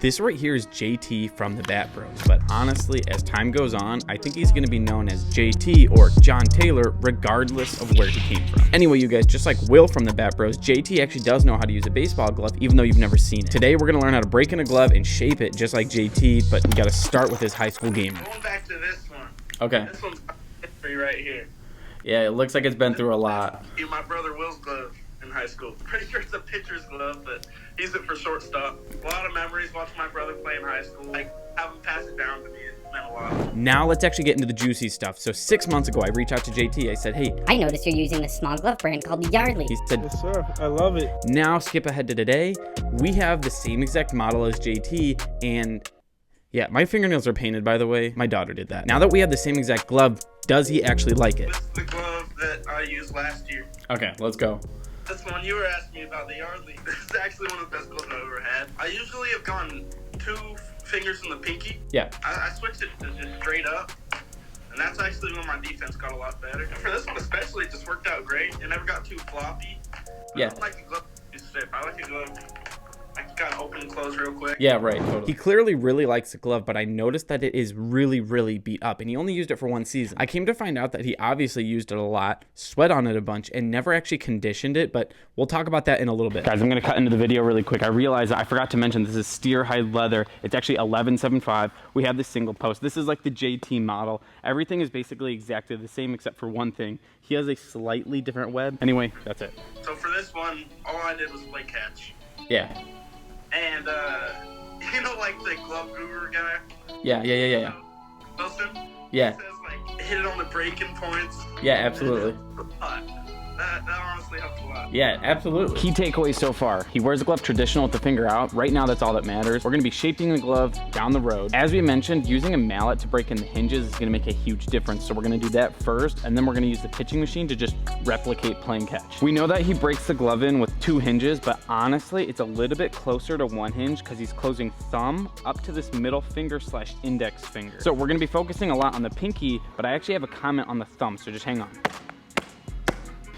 This right here is JT from the Bat Bros, but honestly, as time goes on, I think he's going to be known as JT or John Taylor, regardless of where he came from. Anyway, you guys, just like Will from the Bat Bros, JT actually does know how to use a baseball glove, even though you've never seen it. Today, we're going to learn how to break in a glove and shape it just like JT, but we got to start with his high school game. Going back to this one. Okay. This one's history right here. Yeah, it looks like it's been through a lot. My brother Will's glove in high school. Pretty sure it's a pitcher's glove, but he's it for shortstop. A lot of memories watching my brother play in high school. Like, have him pass it down to me, it meant a lot. Now let's actually get into the juicy stuff. So 6 months ago, I reached out to JT. I said, hey, I noticed you're using this small glove brand called Yardley. he said, Yes, sir. I love it. now skip ahead to today. We have the same exact model as JT, and yeah, my fingernails are painted, by the way. My daughter did that. Now that we have the same exact glove, does he actually like it? This is the glove that I used last year. Okay, let's go. This one you were asking me about, the Yardley. This is actually one of the best gloves I've ever had. I usually have gone 2 fingers in the pinky. Yeah. I switched it to just straight up. And that's actually when my defense got a lot better. And for this one especially, it just worked out great. It never got too floppy. Yeah. I don't like a glove too stiff. I like a glove I can kind of open and close real quick. Yeah, right, totally. He clearly really likes the glove, but I noticed that it is really, really beat up, and he only used it for 1 season. I came to find out that he obviously used it a lot, sweat on it a bunch, and never actually conditioned it, but we'll talk about that in a little bit. Guys, I'm going to cut into the video really quick. I realized I forgot to mention this is steer hide leather. It's actually 1175. We have the single post. This is like the JT model. Everything is basically exactly the same except for one thing. He has a slightly different web. Anyway, that's it. So for this one, all I did was play catch. Yeah. And, you know, like the glove guru guy? Yeah. Wilson? Yeah. He says, like, hit it on the breaking points. Yeah, absolutely. That honestly helped a lot. Yeah, absolutely. Key takeaways so far. He wears the glove traditional with the finger out. Right now, that's all that matters. We're gonna be shaping the glove down the road. As we mentioned, using a mallet to break in the hinges is gonna make a huge difference. So we're gonna do that first, and then we're gonna use the pitching machine to just replicate playing catch. We know that he breaks the glove in with 2 hinges, but honestly, it's a little bit closer to 1 hinge because he's closing thumb up to this middle finger / index finger. So we're gonna be focusing a lot on the pinky, but I actually have a comment on the thumb, so just hang on.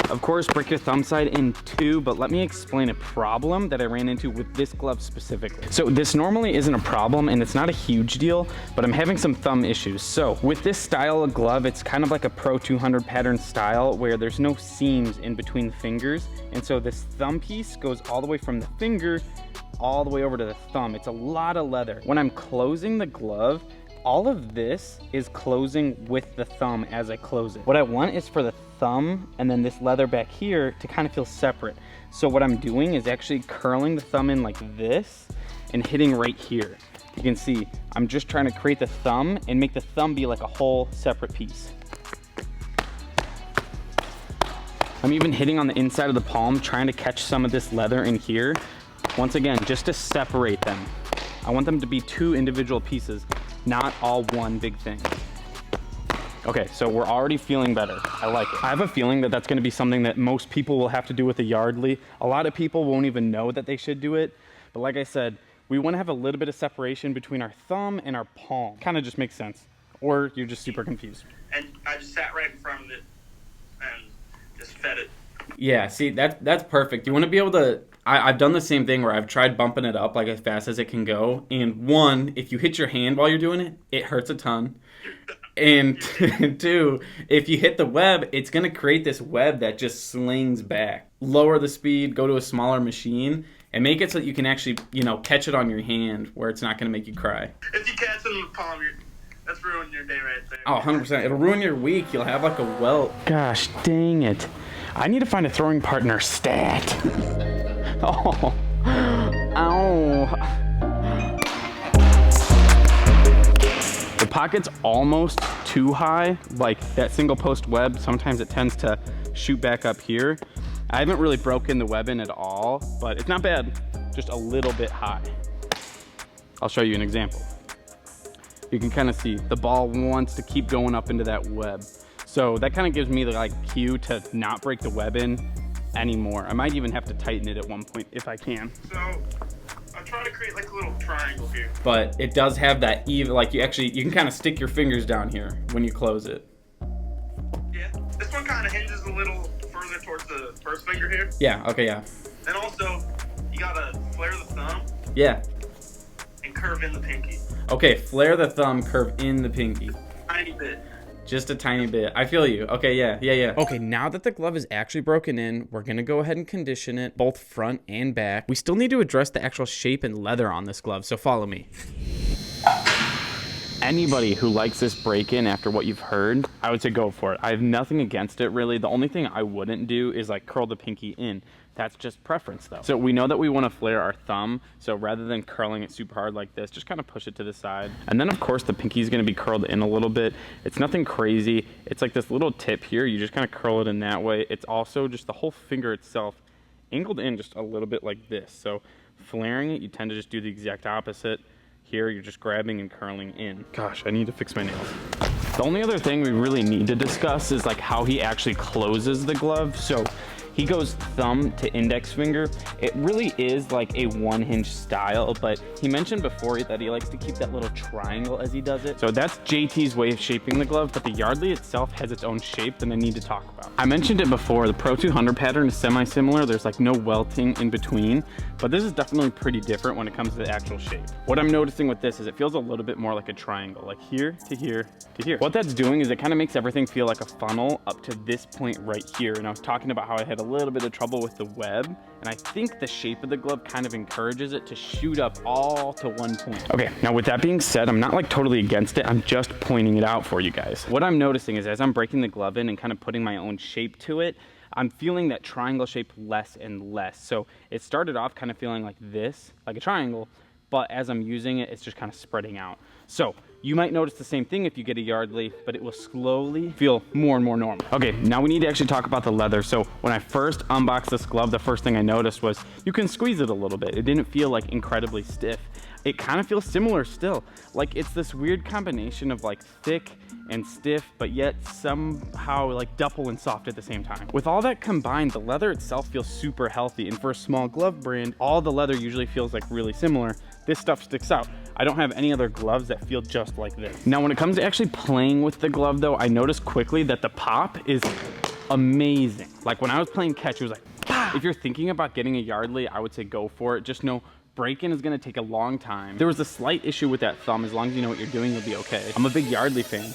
Of course, break your thumb side in 2, but let me explain a problem that I ran into with this glove specifically. So this normally isn't a problem and it's not a huge deal, but I'm having some thumb issues. So with this style of glove, it's kind of like a Pro 200 pattern style where there's no seams in between the fingers. And so this thumb piece goes all the way from the finger all the way over to the thumb. It's a lot of leather. When I'm closing the glove, all of this is closing with the thumb as I close it. What I want is for the thumb and then this leather back here to kind of feel separate. So what I'm doing is actually curling the thumb in like this and hitting right here. You can see I'm just trying to create the thumb and make the thumb be like a whole separate piece. I'm even hitting on the inside of the palm, trying to catch some of this leather in here. Once again, just to separate them. I want them to be 2 individual pieces, not all one big thing. Okay, so we're already feeling better. I like it. I have a feeling that that's gonna be something that most people will have to do with a Yardley. A lot of people won't even know that they should do it. But like I said, we wanna have a little bit of separation between our thumb and our palm. Kinda just makes sense. Or you're just super confused. And I just sat right in front of it and just fed it. Yeah, see, that's perfect. You want to be able to, I've done the same thing where I've tried bumping it up like as fast as it can go. And 1, if you hit your hand while you're doing it, it hurts a ton. And 2, if you hit the web, it's going to create this web that just slings back. Lower the speed, go to a smaller machine, and make it so that you can actually, you know, catch it on your hand where it's not going to make you cry. If you catch it in the palm, that's ruining your day right there. Oh, 100%. It'll ruin your week. You'll have like a welt. Gosh, dang it. I need to find a throwing partner stat. Oh. Ow. The pocket's almost too high, like that single post web. Sometimes it tends to shoot back up here. I haven't really broken the web in at all, but it's not bad. Just a little bit high. I'll show you an example. You can kind of see the ball wants to keep going up into that web. So that kind of gives me the like cue to not break the web in anymore. I might even have to tighten it at one point if I can. So I'm trying to create like a little triangle here. But it does have that even, like you can kind of stick your fingers down here when you close it. Yeah, this one kind of hinges a little further towards the first finger here. Yeah, okay, yeah. And also, you gotta flare the thumb Yeah. and curve in the pinky. Okay, flare the thumb, curve in the pinky. Tiny bit. Just a tiny bit. I feel you. Okay, yeah. Okay, now that the glove is actually broken in, we're gonna go ahead and condition it, both front and back. We still need to address the actual shape and leather on this glove, so follow me. Anybody who likes this break-in after what you've heard, I would say go for it. I have nothing against it, really. The only thing I wouldn't do is like curl the pinky in. That's just preference though. So we know that we want to flare our thumb. So rather than curling it super hard like this, just kind of push it to the side. And then of course the pinky is going to be curled in a little bit. It's nothing crazy. It's like this little tip here. You just kind of curl it in that way. It's also just the whole finger itself angled in just a little bit like this. So flaring it, you tend to just do the exact opposite. Here, you're just grabbing and curling in. Gosh, I need to fix my nails. The only other thing we really need to discuss is like how he actually closes the glove. So he goes thumb to index finger. It really is like a one hinge style, but he mentioned before that he likes to keep that little triangle as he does it. So that's JT's way of shaping the glove, but the Yardley itself has its own shape that I need to talk about. I mentioned it before, the Pro 200 pattern is semi-similar. There's like no welting in between, but this is definitely pretty different when it comes to the actual shape. What I'm noticing with this is it feels a little bit more like a triangle, like here to here to here. What that's doing is it kind of makes everything feel like a funnel up to this point right here. And I was talking about how I had a little bit of trouble with the web, and I think the shape of the glove kind of encourages it to shoot up all to one point. Okay, now with that being said, I'm not like totally against it. I'm just pointing it out for you guys. What I'm noticing is as I'm breaking the glove in and kind of putting my own shape to it, I'm feeling that triangle shape less and less. So it started off kind of feeling like this, like a triangle, but as I'm using it, it's just kind of spreading out. So you might notice the same thing if you get a Yardley, but it will slowly feel more and more normal. Okay, now we need to actually talk about the leather. So when I first unboxed this glove, the first thing I noticed was you can squeeze it a little bit. It didn't feel like incredibly stiff. It kind of feels similar still. Like it's this weird combination of like thick and stiff, but yet somehow like duffel and soft at the same time. With all that combined, the leather itself feels super healthy. And for a small glove brand, all the leather usually feels like really similar. This stuff sticks out. I don't have any other gloves that feel just like this. Now, when it comes to actually playing with the glove though, I noticed quickly that the pop is amazing. Like when I was playing catch, it was like, bah! If you're thinking about getting a Yardley, I would say go for it. Just know break-in is gonna take a long time. There was a slight issue with that thumb. As long as you know what you're doing, you'll be okay. I'm a big Yardley fan.